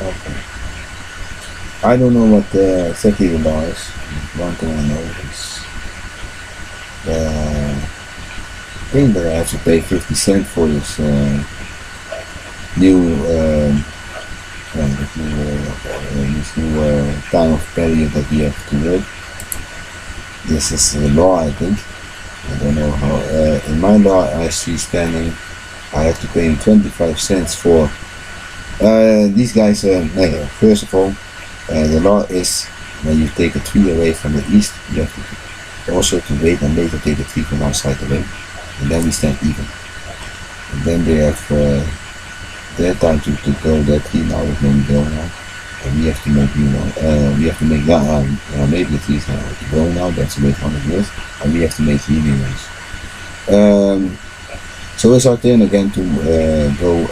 Okay. I don't know what exactly the law is. One thing I know is the thing that I have to pay 50 cents for this new this new time of period that we have to work. This is the law, I think. I don't know how. In my law, I see standing. I have to pay him 25 cents for these guys. First of all, the law is when you take a tree away from the east, you have to also to wait and later take a tree from one side away, and then we stand even. And then they have their time to grow that tree now is maybe grown now. And we have to make new one. We have to make that maybe the trees are grown now. That's wait 100 years, and we have to make new ones. So it's our turn again to go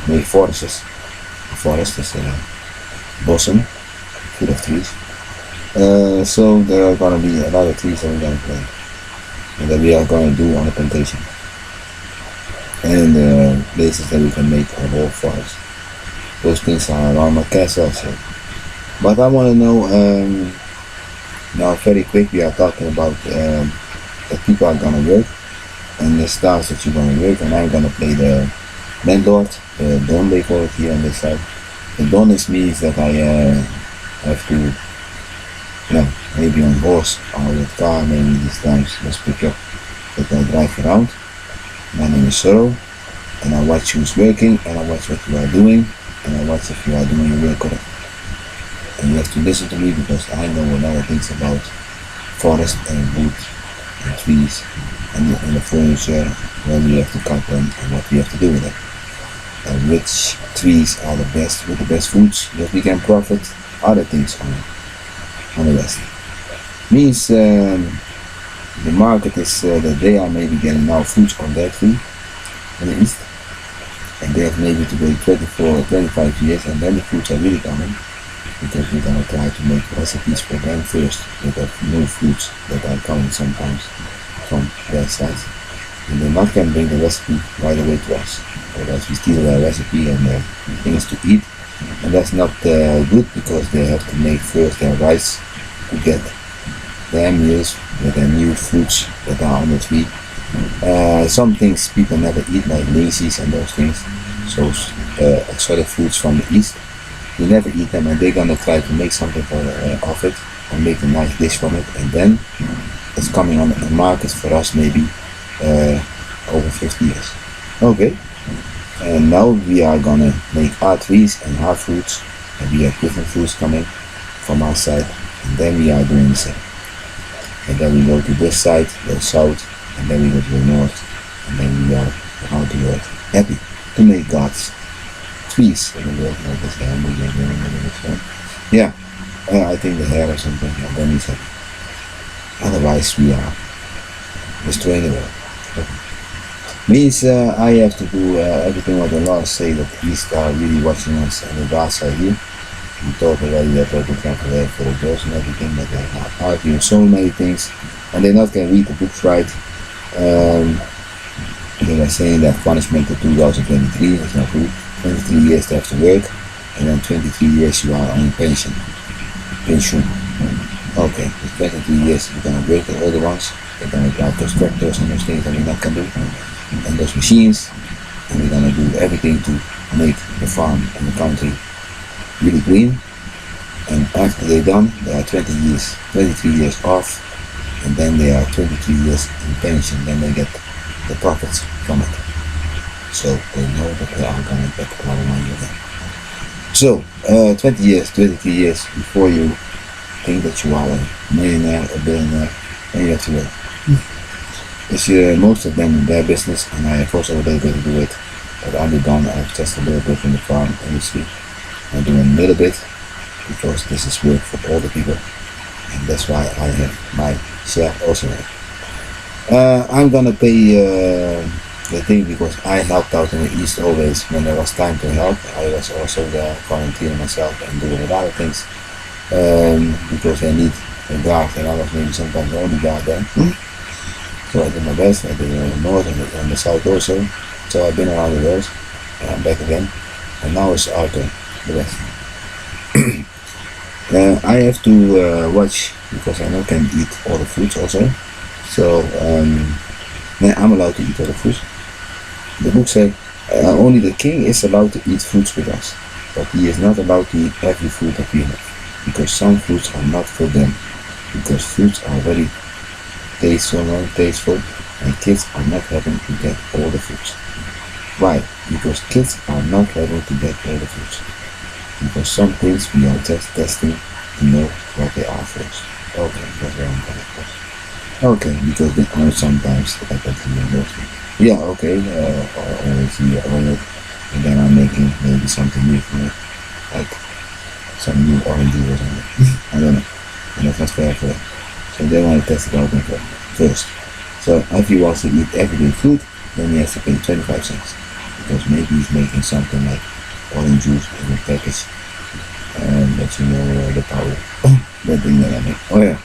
make forests. Forest is bosom full of trees. So there are gonna be a lot of trees that we're gonna plant, and that we are gonna do on the plantation, and places that we can make a whole forest. Those things are around my castle also. But I want to know now very quick. We are talking about that people are gonna work and the stars that you're gonna work, and I'm gonna play the landlord, the don they call it here on this side. The don is means that I have to, maybe on horse or with car, maybe these times let's pick up that I drive around. My name is Sorrow, and I watch who's working, and I watch what you are doing, and I watch if you are doing your work correct. And you have to listen to me because I know a lot of things about forest and wood and trees and the furniture, when we have to cut them and what we have to do with them. And which trees are the best with the best foods that we can profit other things on the rest. Means the market is that they are maybe getting now foods on their tree in the east, and they have maybe to wait 24 or 25 years, and then the foods are really coming, because we're gonna try to make recipes for them first with the new foods that are coming sometimes from their side, and they not can bring the recipe right away to us, otherwise we steal their recipe and their things to eat, and that's not good, because they have to make first their rice to get their meals with their new fruits that are on the tree. Some things people never eat, like lazies and those things, so exotic foods from the east, we never eat them, and they're gonna try to make something of it and make a nice dish from it, and then it's coming on the market for us maybe over 50 years. Okay, and now we are gonna make our trees and our fruits, and we have different fruits coming from our side, and then we are doing the same. And then we go to this side, the south, and then we go to the north, and then we are around the world, happy to make God's trees in the world, like this hamburger. Yeah, I think the hair or something, and then he's happy. Otherwise, we are destroying the world. Okay. Means I have to do everything what the laws say, that the East are really watching us, and the dark side here. We talk already that we can collect for the girls and everything, that they are arguing so many things, and they not can read the books right. They are saying that punishment to 2023 is not good. 23 years they have to work, and then 23 years you are on pension. Okay, with 23 years you're gonna work the older ones, they're gonna drive those tractors and those things that we not can do, and those machines, and we're gonna do everything to make the farm and the country really green. And after they're done, they are 23 years off, and then they are 23 years in pension, then they get the profits from it. So they know that they are gonna get a lot of money again. So 20 years, 23 years before you think that you are a millionaire, a billionaire, then you have to work. It's most of them in their business, and I have also a little bit to do it, but I'm done. I've just a little bit in the farm industry. I'm doing a little bit because this is work for all the people, and that's why I have my share also. I'm gonna pay the thing because I helped out in the East always when there was time to help. I was also there volunteering myself and doing a lot of things because they need a guard, and I was maybe sometimes the only guard there. So I did my best. I did it in the north and the south also. So I've been around the world, and I'm back again. And now it's our turn. the rest. I have to watch because I not can eat all the fruits also. So yeah, I'm allowed to eat all the fruits. The book says only the king is allowed to eat fruits with us, but he is not allowed to eat every fruit that we have, because some fruits are not for them, because fruits are very tasteful, and kids are not having to get all the fruits. Why? Because kids are not having to get all the fruits. Because some things we are just testing to know what they are first. Okay, that's where I'm going first. Okay, because they are sometimes like that you know. Yeah, okay, always see oil, and then I'm making maybe something new from it, like some new orange or something. I don't know, and that's not fair for it. So they want to test it out first. So if he wants to eat everyday food, then he has to pay 25 cents, because maybe he's making something like orange juice in a package, and let you know the power. That thing that I make. Oh yeah.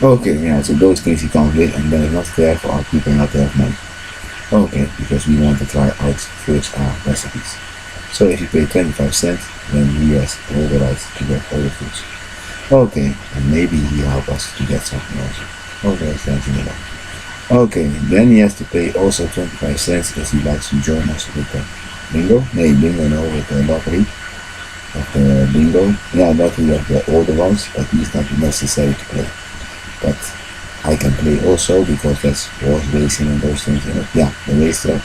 Okay, yeah, so those things he comes with, and then it's not fair for our people not to have money. Okay, because we want to try out first our recipes. So if you pay 25 cents, then he has all the rights to get all the foods. Okay, and maybe he help us to get something else. Okay, thank you. Okay, then he has to pay also 25 cents if he likes to join us with the bingo. No, bingo no, with the lottery. Of the bingo. Yeah, lottery of the older ones, but he's not necessary to play. But I can play also because that's horse racing and those things. You know? Yeah, the racetrack.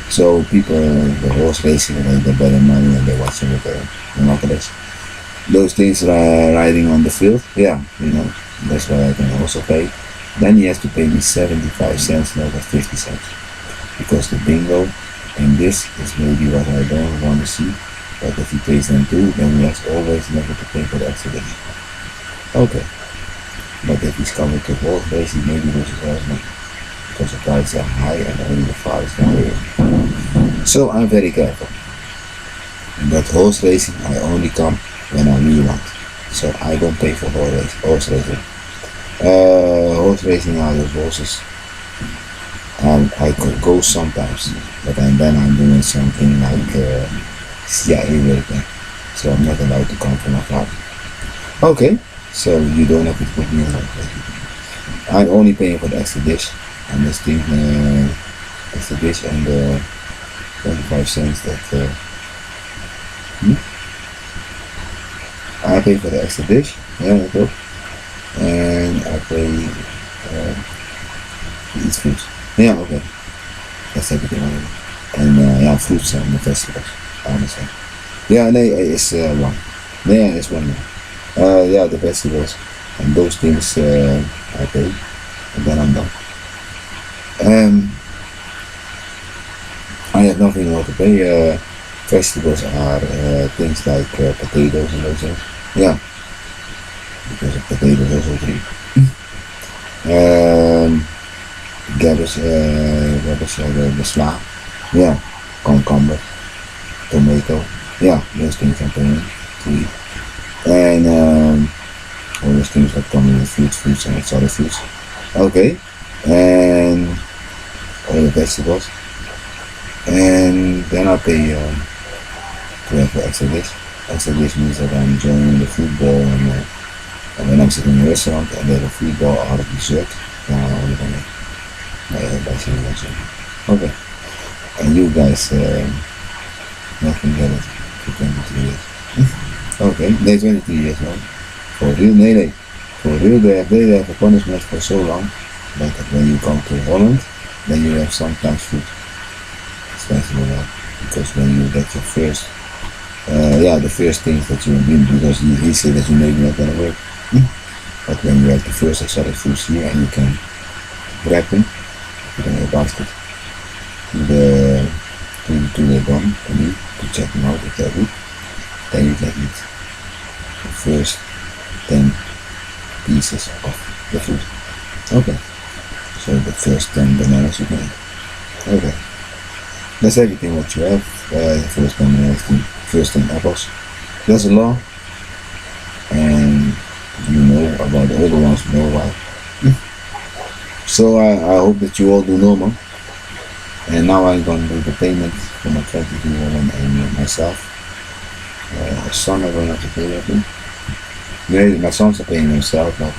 So people, the horse racing, they bet in money and they watch it with the binoculars. Those things riding on the field, yeah, you know, that's why I can also pay. Then he has to pay me 75 cents, not 50 cents. Because the bingo and this is maybe what I don't want to see. But if he pays them too, then he has always never to pay for the exhibition. Okay. But if he's coming to horse race, he maybe loses all his money. Because the prices are high and only the farthest can win. So I'm very careful. But horse racing, I only come when I really want. So I don't pay for horse racing. Horse racing are those horses. I could go sometimes, but then I'm doing something like CIA rating. So I'm not allowed to come from my father. Okay, so you don't have to put me on that. I'm only paying for the extra dish and this thing, extra dish and 25 cents that I pay for the extra dish, yeah, that's good. And I pay eat food. Yeah, okay. That's everything I do. And yeah, fruits and the vegetables, I understand. Yeah, nee, it's one. Nee, it's one. Yeah, the vegetables and those things I pay, and then I'm done. I have nothing more to pay. Vegetables are things like potatoes and those things. Yeah, because of potatoes also free. Cabbage, the sla. Yeah, cucumber, tomato. Yeah, those things I'm paying to eat. And all those things that come in the fruits and solid fruits. Okay, and all the vegetables. And then I pay to have the extra dish. Extra dish means that I'm joining the football and when I'm sitting in a restaurant and they have a football or a dessert, then I'm only gonna buy something. Okay. And you guys nothing get it for 23 years. Okay, they 23 years now. For real, nee. For real, they have a punishment for so long that when you come to Holland, then you have sometimes food. Especially that. Because when you get your first, the first things that you do, because he said that you maybe not gonna work. But when you have the first exotic foods here and you can grab them, put them in a basket, to the bun, to check them out if they're good, then you can eat the first 10 pieces of the food. Okay. So the first 10 bananas you can eat. Okay. That's everything what you have. The first 10 bananas, the first 10 apples. That's a law. And you know about the other ones, you know why. So I hope that you all do normal. And now I'm going to do the payment for my 22 woman and myself. My son, I don't have to pay that thing. Maybe my sons are paying themselves, but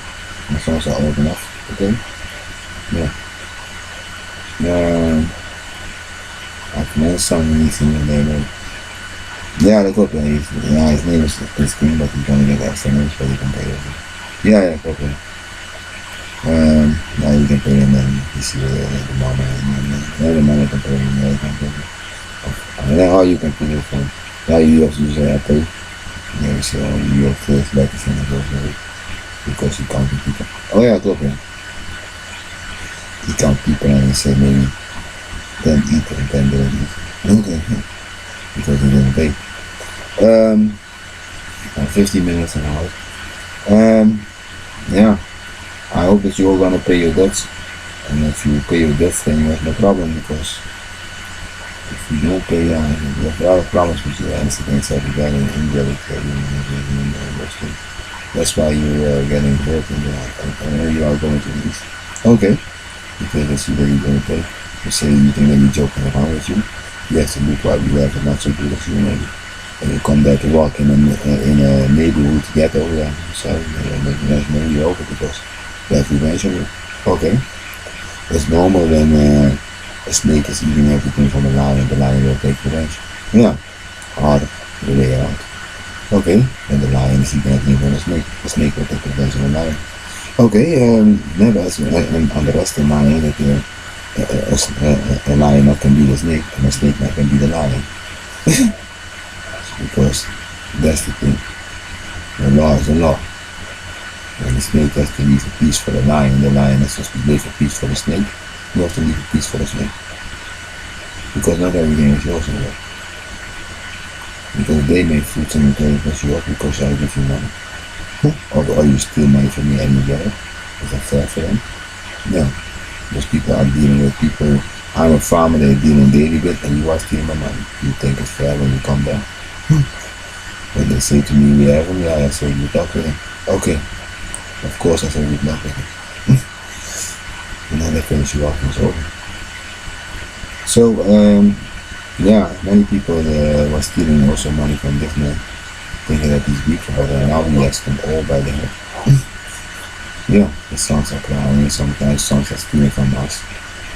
my sons are old enough to pay. Yeah. Like my son needs in the neighborhood. Yeah, they could pay. Yeah, his name is King, but he's gonna get extra names, but he can pay it. Yeah, could pay. Yeah, you can pay and then you see the mama and the mama can pay and the can pay. And then how you can pay your phone. Yeah, you have to use Apple. Yeah, you see all your first letters and it goes away. Because you count people. Oh yeah, go pay. You count people and you say maybe 10 eat and 10 didn't eat. Okay. Because he didn't pay. 50 minutes an hour. Yeah. I hope that you're all gonna pay your debts. And if you pay your debts, then you have no problem, because if you don't pay, you have a lot of problems with your accidents everybody in India with those things. That's why you're getting hurt and you are going to lose. Okay. Because they see that you're going to pay. They say you think they're joking around with you. You have to look like you have it not so good as you maybe. And you come there to walk in a neighborhood ghetto, yeah. So maybe you're over because you have revenge on you. Okay. It's normal when a snake is eating everything from a lion, the lion will take revenge. Yeah. Harder, the way around. Okay. When the lion is eating everything from the snake will take revenge on the lion. Okay, never underestimate that a lion not can be the snake and a snake not can be the lion. Because that's the thing. The law is the law. And the snake has to leave a piece for the lion has to leave a piece for the snake. You have to leave a piece for the snake. Because not everything is yours in there. Because they make fruits and it was yours because I give you money. Or you steal money from me and you get it. Is that fair for them? No. Those people are dealing with people. I'm a farmer, they're dealing daily with, and you are stealing my money. You think it's fair when you come there? When they say to me, we have them, yeah, I say, you talk with them. Okay. Of course I say, we talk with them. And then they finish you off and it's over. So, yeah, many people were stealing also money from this man, thinking that he's weak, but now he has them all by the head. Yeah, the sons are crying, sometimes sons are stealing from us,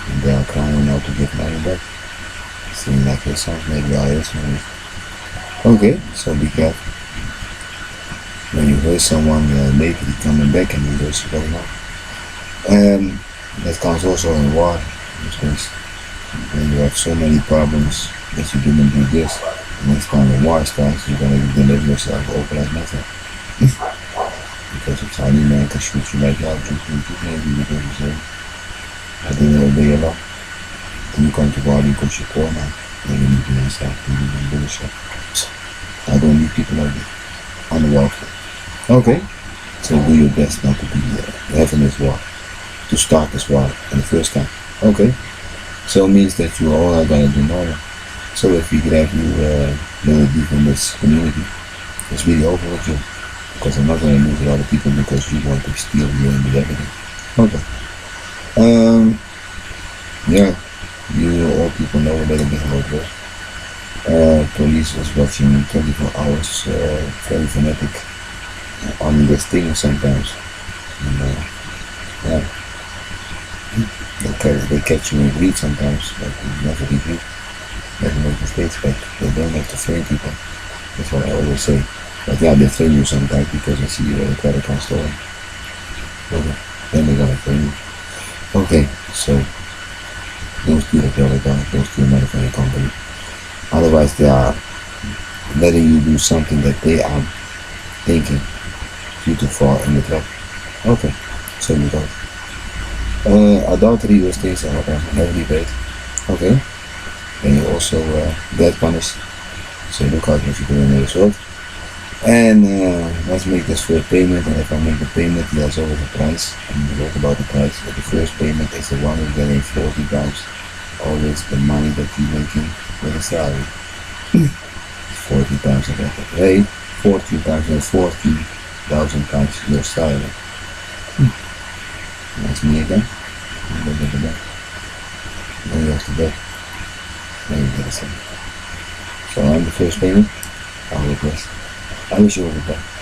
and they are crying now to get money back. Seeing like your sons maybe are yours money. Okay, so be careful. When you hurt someone lately coming back and he hurts you very much. That comes also in war, which means when you have so many problems that you didn't do this, and next time the war starts, you're gonna deliver yourself open like nothing. Because a tiny man can shoot you like that, maybe because you say, I didn't obey a law. Then you come to God because you're poor now. Then you need to yourself, you need to do yourself. I don't need people like that. On the walk. Okay. So do your best not to be having this war. To start this war in the first time. Okay. So it means that you all are gonna do normal. So if we could have you really deep in this community, it's really over with you. Because I'm not going to lose a lot of people because you want to steal you and do everything. Okay. Yeah, you all people know a little bit about that. Police was watching 24 hours, very fanatic on this thing sometimes. And, yeah. They catch you in greed sometimes, but you never be greed. Never make mistakes, but they don't have to train people. That's what I always say. But yeah, they train you sometimes because they see your credit card stolen. Okay. Then they're gonna train you. Okay, so don't steal a credit card, don't steal money from your company. Otherwise they are letting you do something that they are thinking you to fall in the trap. Okay, so you don't. Adultery, those things are heavily paid. Okay. And you also get punished. So look out what you do in this world. And let's make this first payment, and if I make the payment, there's always a price, and we talk about the price. But the first payment is the one who's getting 40 times always the money that you're making with a salary. 40 times of that. Hey, 40 times and 40,000 times your salary. That's me again. Look at the back. Then you have to bet. Then you get a second. So I'm the first payment. I will bless. I wish you all the best.